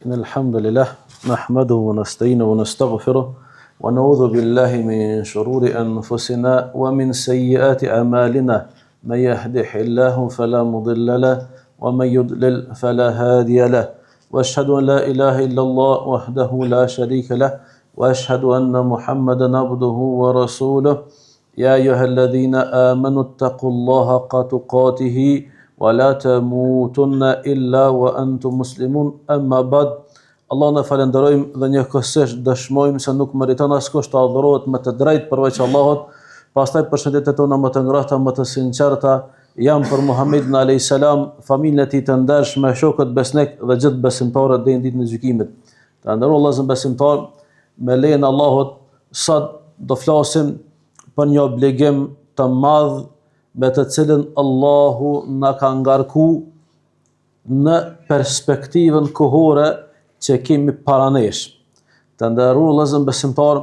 إن الحمد لله نحمده ونستعينه ونستغفره ونعوذ بالله من شرور أنفسنا ومن سيئات أعمالنا من يهده الله فلا مضل له ومن يضلل فلا هادي له وأشهد أن لا إله إلا الله وحده لا شريك له وأشهد أن محمدا عبده ورسوله يا أيها الذين آمنوا اتقوا الله حق تقاته ولا تموتن إلا وأنتم مسلمون أما بعد Allah në falenderojmë dhe njëkohësisht dëshmojmë se nuk meriton askush të adhurohet me të drejtë përveç Allahut. Pastaj përshëndetjet tona më të ngrohta, më të sinqerta janë për Muhamedit alayhis salam, familjen e tij të ndershme, shokët besnik dhe gjithë besimtarët deri në ditën e gjykimit. Të nderuar vëllezër besimtar, me lejen e Allahut sot do flasim për një obligim të madh me të cilën Allahu na ka ngarku në perspektivën kohore që kemi paranesh. Të nderuar vëllezër besimtar,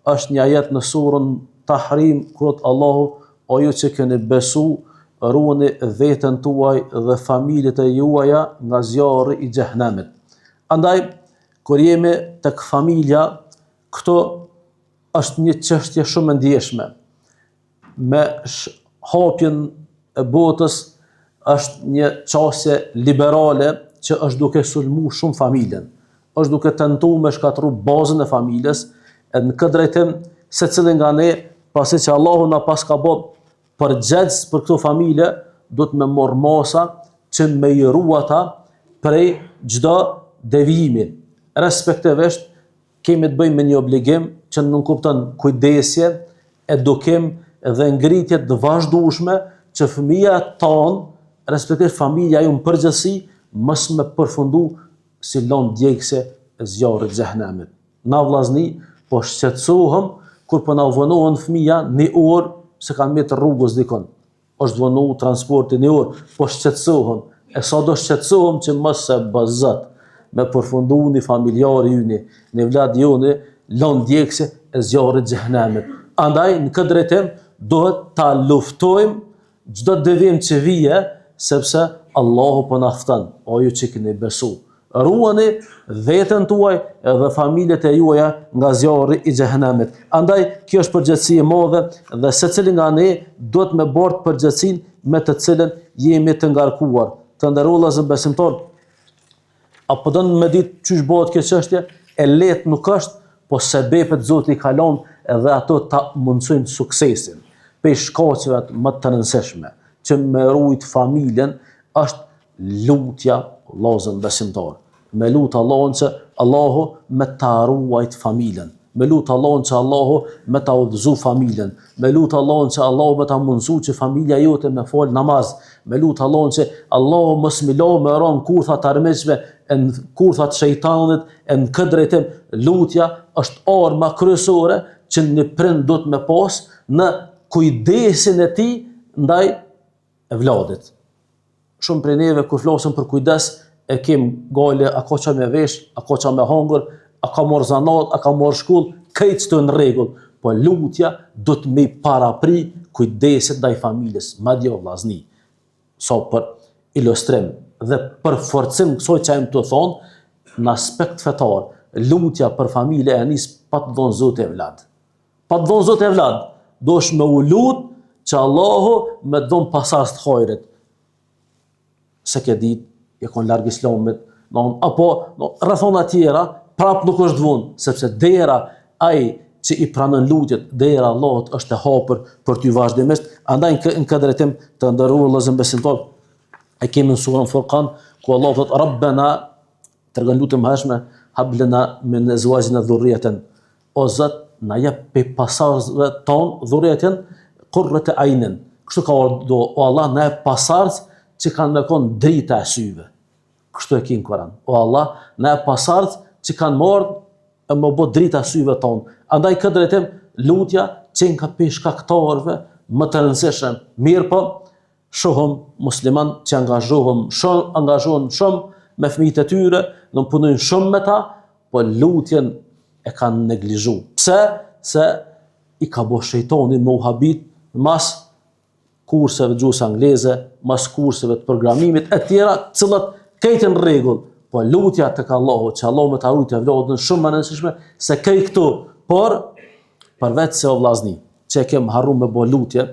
është një ajet në surën Tahrim ku Allahu o ju që keni besu, ruani veten tuaj dhe familjet e juaja nga zjarri i xhehenemit. Andaj kur jemi tek familja, këto është një çështje shumë e ndjeshme. Me hapjen e botës është një çështje liberale që është duke sulmu shumë familjen. Është duke tentuar me shkatërru bazën e familjes, e në këtë drejtim secili nga ne, pasi që Allahu na pas ka bërë përgjegjës për këto familje, do të me morë masa që me i ruaj ata prej çdo devijimi. Respektivisht kemi të bëjmë me një obligim që nuk kupton kujdesje, edukim dhe ngritje të vazhdueshme që fëmia ton, respektive familja ju në përgjithësi, mos me përfundu si lon djegse e zjarrit xhehenemit. Na vllazni, po shqetësohem kur po na vonohen fëmia një orë se kanë mbetë rrugës dikon. Është vonu transporti një orë, po shqetësohem. E sa do shqetësohem që mos se bazat me përfundu një familjari yni, një vlad joni, lon djegse e zjarrit xhehenemit. Andaj në këtë drejtim duhet ta luftojmë çdo devijim që vije, sepse Allahu po na fton, o ju që keni besu. Ruani veten tuaj dhe familjet e juaja nga zjarri i xhehenemit. Andaj kjo është përgjegjësi e madhe dhe secili nga ne duhet me bërë përgjegjësinë me të cilën jemi të ngarkuar. Të nderuar vëllezër besimtar, apo don me ditë çysh bëhet kjo çështje, e lehtë nuk është, po sebepet Zoti i ka lënë edhe ato ta mundsojnë suksesin. Pe shkaqeve më të rëndësishme që me rujt familjen është lutja vëllezër besimtar. Me lutë Allahun që Allahu me ta ruajt familjen. Me lutë Allahun që Allahu me ta udhëzu familjen. Me lutë Allahun që Allahu me ta mundësu që familja jote me fal namaz. Me lutë Allahun që Allahu mos më lë me ron kurtha të armiqve, në kurtha të shejtanit, në këtë drejtim lutja është arma kryesore që një prind do të me pas në kujdesin e tij ndaj evladit. Shumë prej neve kur flasim për kujdes e kem gale, a ka qa me vesh, a ka qa me hangër, a ka marrë zanat, a ka marrë shkollë, krejt të në rregull, po lutja do të me parapri kujdeset ndaj familjes, madje o vllazni. Sa për ilustrim dhe për forcim kësaj që jam të thonë, në aspekt fetar, lutja për familje e nis pa të dhonë Zoti e vlad. Pa të dhonë Zoti e vlad, do është me u lut që Allahu me dhonë pasas të hajrit. Se ke ditë, e kon larg islamit, apo rrethona tjera, prap nuk është vonë, sepse dera ai që i pranon lutjet, dera Allahut është e hapur për ty vazhdimisht. Andaj në këtë drejtim të nderuar vëllezër besimtar, e kemi në surën Furqan ku Allahu thotë Rabbana, tregon lutje më hershme, hab lana min azwajina dhurriyatan. O Zot, na jep pe pasardhësve ton dhurriyatan qurrata aynin. Kështu ka do, o Allah, na jep pasardhës që kanë me kon drita e syve. Kështu e ki në Koran. O Allah, na e pasardhë që kanë marrë e më bë drita syve tonë. Andaj këtë drejtim, lutja qenë ka për shkaktarëve më të rëndësishëm. Mirë po, shohëm musliman që angazhohen shumë me fëmijët e tyre, në punojnë shumë me ta, po lutjen e kanë neglizhu. Pse? Se i ka bo shejtani me u habit mas kurseve gjuhës angleze, mas kurseve të programimit e tjera, cilat kejtë në rregull, po lutja tek Allahu, që Allahu më ta rujë të vlodën shumë më rëndësishme se këj këtu, por përveç se o vllazni, që e kem harru me bo lutje,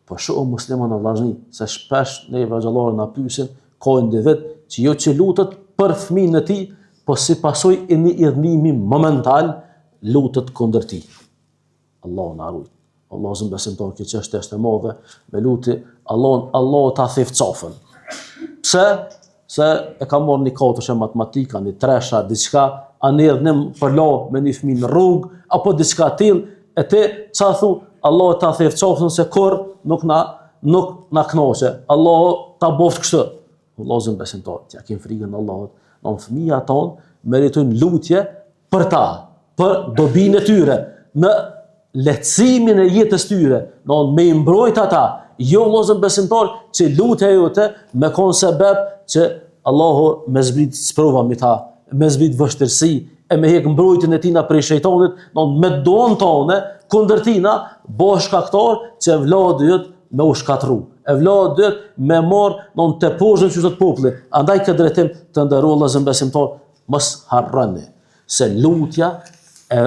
po shumë musliman o vllazni, se shpesh ne evangjellarë na pyesin, ka individ që jo që lutet për fëmijën e tij, po si pasojë e një idhnimi momental lutet kundër tij. Allahu na ruaj. Allahu zëm besimtar që çështja është e madhe, me luti Allahu ta thef cofën. Pse? Se e ka marrë një katërshe matematika, një tresha, diçka, anë edhnim për la me një fëmijë në rrugë, apo diçka tillë, e ti ça thu, Allahu ta thef cofën se kur nuk na knoqe. Allahu ta boft kështu. Allahu zëm besimtar, që kem frikën e Allahut, don fëmia ton meritojnë lutje për ta, për dobinë e tyre, në lehtësimin e jetës tyre, don me i mbrojt ata, jo vëllezër besimtar që lutja jote me kon sebeb që Allahu me zbrit sprova me ta, me zbrit vështirësi, e me hek mbrojtjen e tina prej shejtanit, don me don tone kundër tina, bëh shkaktar që vllahët yt me u shkatru. E vllahët yt me marr don të poshtë që të populli. Andaj këtë drejtim të nderuar vëllezër besimtar, mos harroni se lutja e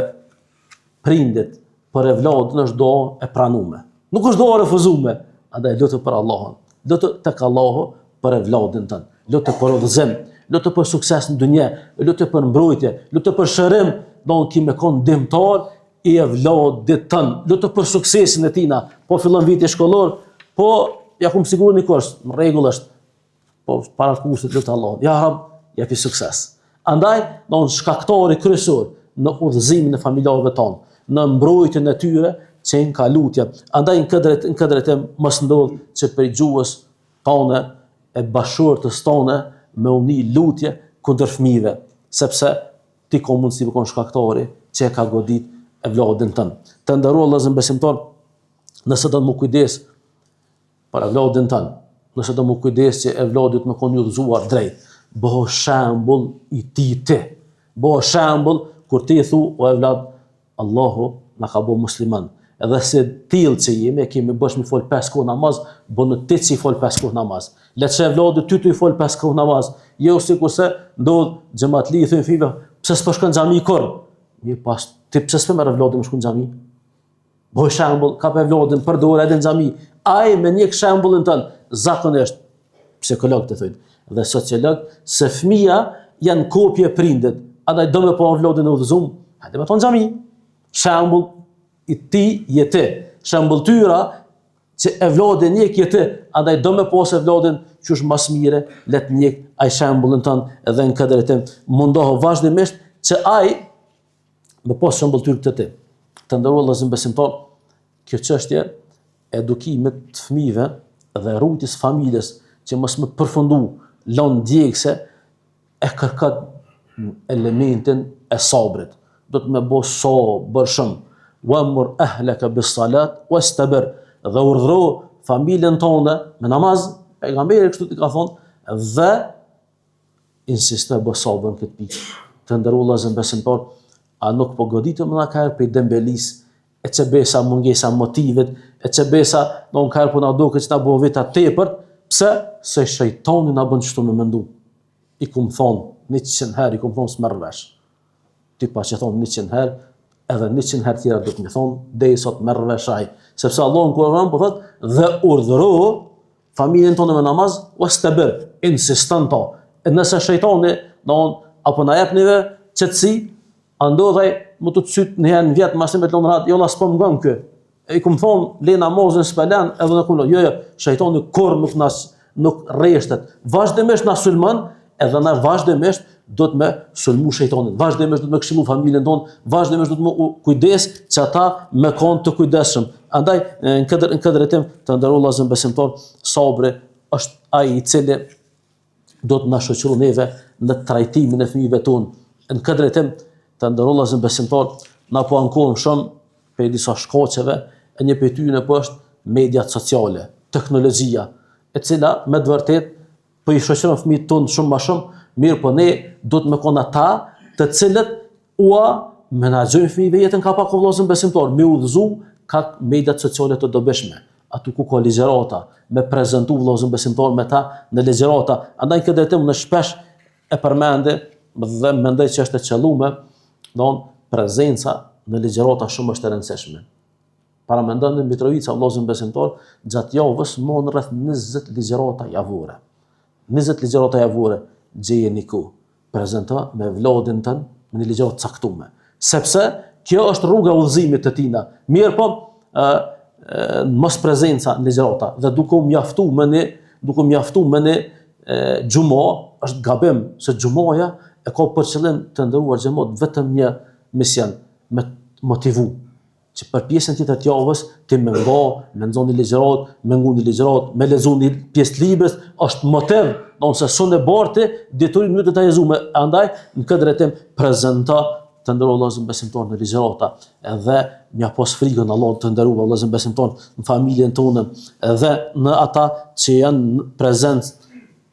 prindit për evladën është do e pranume. Nuk është do e refuzume. Andaj lutë për Allahun. Lutë tek Allahu për evladën tënd. Lutë për udhëzim, lutë për sukses në dunjë, lutë për mbrojtje, lutë për shërim, don ti me kon ndihmtar i evladit tënd. Lutë për suksesin e tina. Po fillon viti shkollor, po ja kum sigurisht një kurs, në rregull është. Po para kursit lutë Allahun. Ja Rab, japi sukses. Andaj, don shkaktori kryesor në udhëzimin e familjarëve tonë, në mbrojtjen e tyre, që në ka lutja. Andaj në këtë drejtim mos ndodh që për gjuhës tonë e bashkëshortës tonë me uni lutje kundër fëmijëve, sepse ti ka mundësi të kon shkaktori që e ka godit evladin tënd. Të nderuar vëllezër besimtar, nëse do të më kujdes për evladin tënd, nëse do të më kujdes që evladit më kon udhëzuar drejt, bëho shembull i ti. Bëho shembull kur ti thu o evlad, Allahu na ka bëu musliman. Edhe se tillë që jemi, kemi bësh mi fol 5 kohë namaz, bënë ti që i fol 5 kohë namaz. Le që evladit ty të i fol 5 kohë namaz. Jo sikurse ndodh xhamatli i thënë fëmijëve, pse s'po shkon xhami kur? Mirë pas, ti pse s'po merr evladin me shkon xhami? Bëj shembull, ka për evladin për dorë edhe në xhami. Ai me një shembullin tën, zakonisht psikologët e thonë, dhe sociolog, se fëmia janë kopje prindit. Andaj do me pa evladin e udhëzuar, hajde me ton xhami. Shembull i ti jete, shembulltyra që evladin njek jete, andaj do me pas evladin që është mas mire, let njek ai shembullin tënë edhe në këtë drejtim mundohu vazhdimisht që ai me pas shembulltyrë të ti. Të nderuar vëllezër besimtar, kjo çështje edukimit të fëmijëve dhe rrugës familjes që mos më përfundu lënë djegse e kërkat elementin e sabrit. Do të me bo bërshëm, wamur ahlaka bis salat wastabir, dhe urdhëro familjen tonë me namaz, pejgamberi kështu i ka thonë, dhe insistoj bë sabër në këtë pikë. Të nderuar vëllezër besimtar, a nuk po goditëm na ka për dembelis, e që besa mungesa motivet, e që besa non ka po na duket që na bëu veta tepërt, pse? Se shejtani na bën çështu me mendu. I kum thonë 100 herë, i kum thonë s'merr vesh. Ti pa që thonë 100 herë, edhe 100 herë tjera do të më thonë, deri sot merr vesh ai. Sepse Allahu në Kur'an po thotë, dhe urdhëro familjen tonë me namaz, wastabir, insiston to. E nëse shejtani apo na jep neve qetësi, andodhaj më të cyt në herë në vjet mas me lëndrat, jo la s'po mgon kë. E kum thonë le namazin s'palan, edhe në kulo. Jo, shejtani kur nuk rreshtet. Vazhdimisht na sulmon, edhe na vazhdimisht do të me sulmu shejtanin, vazhdimisht do të me këshillu familjen tonë, vazhdimisht do të me kujdes që ata me kanë të kujdesshëm. Andaj në këtë drejtim të nderuar vëllezër besimtar, sabri është ai i cili do të na shoqërojë neve në trajtimin e fëmijëve tonë. Në këtë drejtim të nderuar vëllezër besimtar, na po ankohen shumë për disa shkaqeve, e një prej tyre po është mediat sociale, teknologjia, e cila me të vërtetë po i shoqëron fëmijët tonë shumë më shumë. Mirë po ne do të me konë ata të cilët ua menaxhojnë fëmijëve jetën ka pak vëllezër besimtar, me udhëzu ka mediat sociale të dobishme, aty ku ka ligjërata, me prezantu vëllezër besimtar me ta në ligjërata. Andaj këtë drejtim në shpesh e përmende dhe mendoj që është e qelluar, prezenca në ligjërata shumë është e rëndësishme. Para mendon në Mitrovica, vëllezër besimtar, gjatë javës mon rreth 20 ligjërata javore. 20 ligjërata javore gjejeni ku prezanto me vlodin tën në një ligjërat caktuar. Sepse kjo është rruga e udhëzimit të tina. Mirë po, mos prezenca në ligjërata dhe duke u mjaftuar me një xhumo, është gabim se xhumoja e ka për qëllim të ndëruar xhamot vetëm një mision, me motivu që për pjesën tjetër të javës ti me nxoni ligjërat, me nguni ligjërat, me lexoni pjesë librit, është motiv, se sonë barti diturin më të tajezume, andaj në këtë drejtim prezanto të ndërua vëllezër besimtar në ligjërata, edhe mja pas frikën Allah të ndërua vëllezër besimtar në familjen tonë, edhe në ata që janë prezent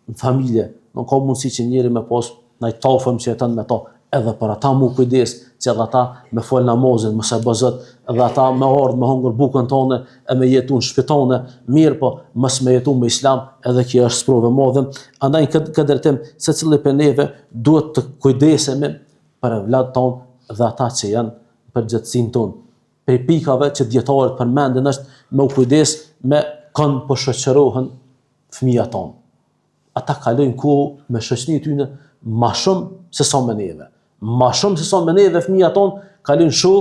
në familje, nuk ka mundësi që njëri me pas në i tafëm që jeton me ta, edhe për ata mu kujdes që edhe ata me fol namazin, mëse bëzët, edhe ata me ardhë, me hongër bukën tonë, e me jetu në shpitone, mirë po, mësë me jetu me islam, edhe kjo është sprove madhe. Andaj këtë drejtim, se cili për neve duhet të kujdesemi për evlat tonë dhe ata që janë për gjëtësin tonë. Për pikave që djetarët përmendin është me u kujdes me kanë po shoqërohen fëmija tonë. Ata kalojnë kohë me shoqëni tyne ma shumë se sa me neve. Ma shumë se sa me neve fëmija tonë kalojnë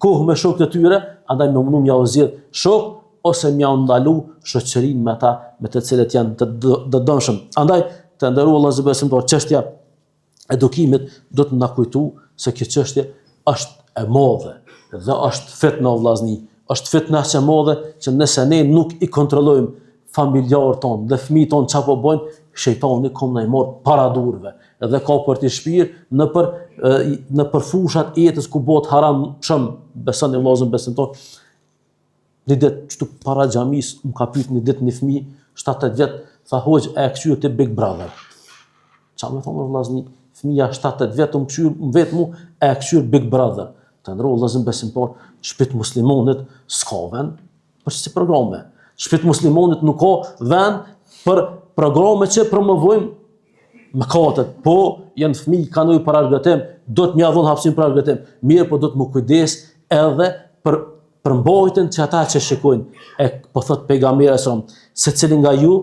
kohë me shokët e tyre, andaj me mundu mja u zjedh shok, ose mja ndalu shoqërinë me ta, me të cilët janë të dëmshëm. Andaj, të ndërua vëllezër besimtar, çështja e edukimit do të na kujtu se kjo çështje është e madhe dhe është fitnë o vllazni, është fitnë aq e madhe që nëse ne nuk i kontrollojmë familjarët tonë dhe fëmijët tonë çfarë po bojnë, shejtani kom na i marr para durve dhe ka për të shpirë në për fushat e jetës ku bëhet haram shumë, besoni vëllezër besimtar. Një ditë çtu para xhamis më ka pyet një ditë një fëmijë 7-8 vjet, tha hoxh e kthyer te Big Brother. Çfarë më thonë vëllazni, fëmia 7-8 vjet më kthyer vetë mu e kthyer Big Brother. Të ndërua vëllezër besimtar, shtëpit muslimonit s'ka vend për si programe. Shtëpit muslimonit nuk ka vend për programe që promovojmë mëkatet, po janë fëmijë kanë nevojë për argëtim, do të mja dhon hapësim për argëtim. Mirë, po do të më kujdes edhe për mbajtjen që ata që shikojnë. Po thot pejgamberi sallallahu secili nga ju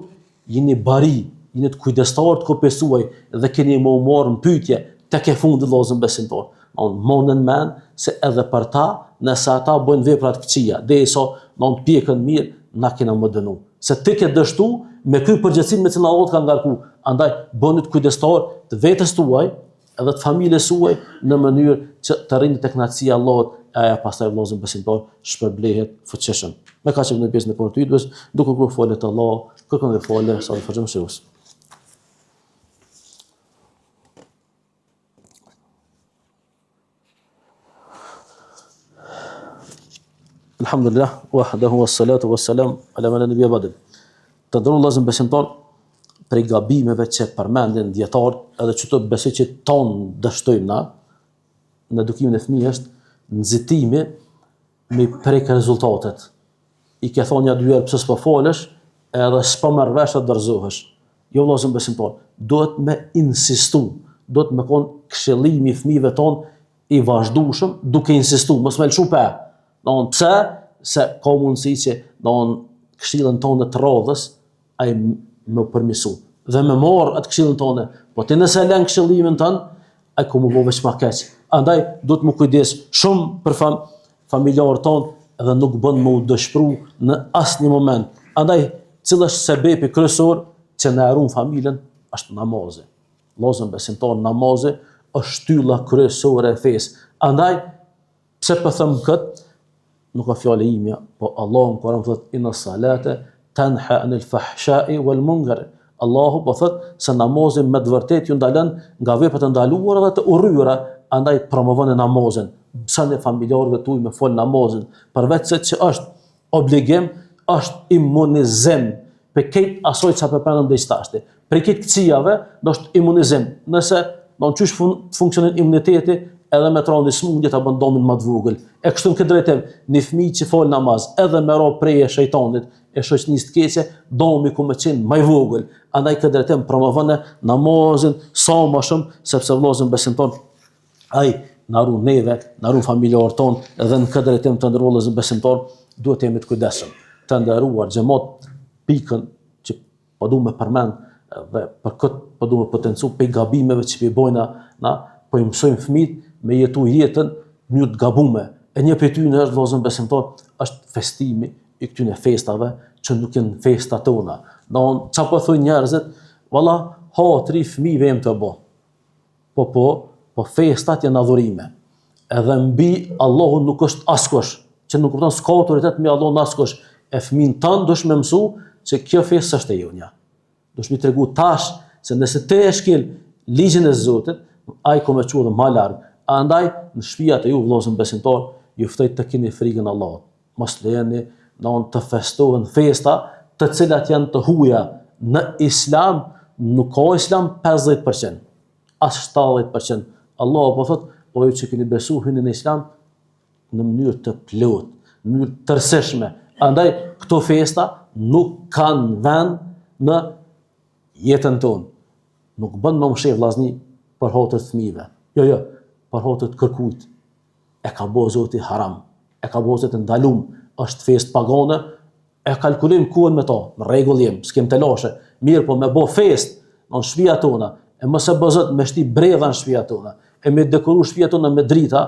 jeni bari, jeni të kujdestar të kopës suaj dhe keni më marrë në pyetje tek e fundit vëllezër besimtar. Mondën mend se edhe për ta, nëse ata bojnë vepra të këqija, derisa të pjekën mirë, na kena më dënu. Se ti ke dështu me ky përgjegjësinë me cilën Allah ka ngarku. Andaj bëni të kujdestar të vetes tuaj edhe të familjes suaj në mënyrë që të rrini tek kënaqësia e Allahut, aja pastaj vëllezër besimtar shpërblehet fuqishëm. Me kaq në pjesën e portuitës, duke kur folet Allah, kërkon dhe falë sa të fajmë së. Alhamdulillah, wahdahu wassalatu wassalam ala man nabiyya ba'd. Të ndërua vëllezër besimtar, prej gabimeve që përmendin dietarët, edhe që të besoj që tonë dështojmë na në edukimin e fëmijës është nxitimi me prek rezultatet. I ke thonë ja dy herë pse s'po falesh, edhe s'po merr vesh të dorëzohesh. Jo vëllezër besimtar, duhet me insistu, duhet me kon këshillimi i fëmijëve tonë i vazhdueshëm, duke insistuar, mos me lëshu pa. Pse? Se ka mundësi që këshillën tonë të radhës ai më përmisu. Dhe me marr atë këshillën tonë, po ti nëse lën këshillimin tënd, ai ku më bëu veç më keq. Andaj duhet më kujdes shumë për familjarët tonë dhe nuk bën më u dëshpëru në asnjë moment. Andaj, cili është sebepi kryesor që na harron familjen është namazi. Vëllezër besimtar, namazi është shtylla kryesore e fesë. Andaj, pse po them këtë? Nuk ka fjallë imja, po Allahu në Kur'an thotë inna salate tanha anil fahsha'i wal munkar. Allahu po thotë se namazi me të vërtetë ju ndalon nga veprat e ndaluara dhe të urryera, andaj promovon namazin. Bësani familjarëve tuaj me fol namazin, përveç se që është obligim, është imunizim për këtë asoj që përpendëm dhe i stashti. Për këtë këcijave, do është imunizim. Nëse do në qysh funksionin imuniteti, edhe me troni smundje ta bën domin më të vogël. E kështu në këtë drejtim, një fëmijë që fol namaz, edhe me ro preje shejtanit, e shoqënisë të keqe, domi ku më qenë më i vogël. Andaj këtë drejtim promovon namazin sa më shumë, sepse vëllezër besimtar, ai na ruan neve, na ruan familjarët tonë, edhe në këtë drejtim të ndërruar vëllezër besimtar, duhet të jemi të kujdesshëm. Të nderuar xhamat, pikën që po duam të përmend dhe për këtë po duam të potencu pe gabimeve që i bojna na, po i mësojmë fëmijët me jetu jetën në mënyrë të gabuar. E një prej tyre është vëllezër besimtar, është festimi i këtyre festave që nuk janë festa tona. Don çfarë po thonë njerëzit, valla ha 3 fëmijëve jam të bë. Po festat janë adhurime. Edhe mbi Allahun nuk është askush, që nuk kupton s'ka autoritet mbi Allahun askush. E fëmin tan dush me mësu se kjo festë është e jonja. Dush mi tregu tash se nëse te e shkel ligjin e Zotit, ai ka më çuar më larg. Andaj në shtëpiat e ju vëllezër besimtar, ju ftoj të keni frikën e Allahut. Mos lejeni të festohen festa të cilat janë të huaja. Në Islam nuk ka Islam 50%, as 70%. Allahu po thot, po ju që keni besu hyni në Islam në mënyrë të plotë, në mënyrë të tërësishme. Andaj këto festa nuk kanë vend në jetën tonë. Nuk bën më mshef vllazni për hotët të fëmijëve. Jo, për hotët të kërkujt. E ka bo Zoti haram, e ka bo Zoti ndalum, është fest pagane, e kalkulim kuën me ta, në rregull jem, s'kem të lashe, mirë po me bo fest në shtëpia tona, e mos e bëzot me shti bredha në shtëpia tona, e me dekoru shtëpia tona me drita,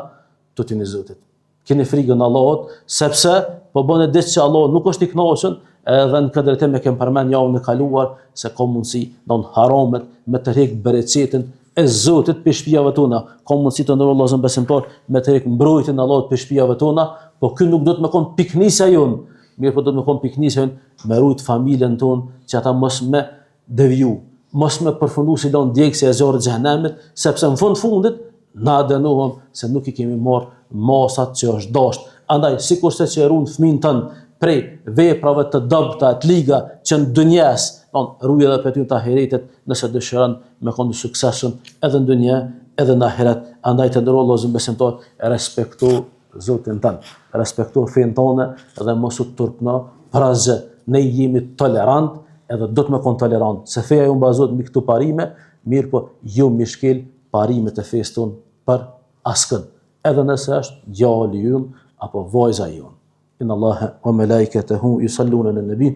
tutin e Zotit. Keni frikën Allahut, sepse po bën e ditë që Allah nuk është i kënaqur, edhe në këtë drejtim e kem përmend javën e kaluar se ka mundësi don haramet me të rrek bereqetin e Zotit për shtëpiave tona, ka mundësi të ndërrojë vëllezër besimtar me të rrek mbrojtjen e Allahut për shtëpiave tona, po ky nuk do të më kon piknisja jon, mirë po do të më kon piknisja jon me rujt familjen tonë që ata mos me deviju, mos me përfundu si don djegësi e zjarrit të xhenemit, sepse në fundit na dënohem se nuk i kemi marr masat që është dashur. Andaj sikurse që e ruan fëmin tën prej veprave të dobta, të liga që në dunjes, ruaj edhe për ty të ahiretit nëse dëshiron me qenë suksesshëm edhe në dunjë, edhe në ahiret. Andaj të ndërroj vëllezër besimtar, respekto Zotin tën, respekto fen tonë dhe mos u turpno për asgjë. Ne jemi tolerant, edhe do të më kon tolerant, se feja ju bazohet mbi këto parime, mirë po jo mi shkel parimet e fesë tonë për askën, edhe nëse është djali ynë apo vajza ynë. Inna Allaha wa malaikatahu yusalluna ala nabi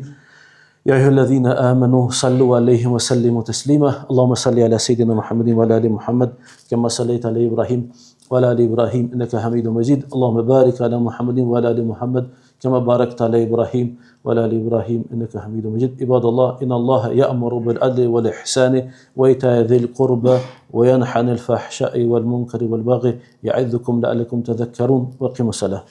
ya ayyuhalladhina amanu sallu alayhi wa sallimu taslima. Allahumma salli ala sayyidina Muhammadin wa ala ali Muhammad kama sallaita ala Ibrahim wa ala ali Ibrahim innaka Hamidum Majid. Allahumma barik ala Muhammadin wa ala ali Muhammad كما باركت على إبراهيم وعلى آل إبراهيم إنك حميد مجيد. عباد الله إن الله يأمر بالعدل والإحسان وإيتاء ذي القربى وينهى عن الفحشاء والمنكر والبغي يعظكم لعلكم تذكرون. وقيموا الصلاة.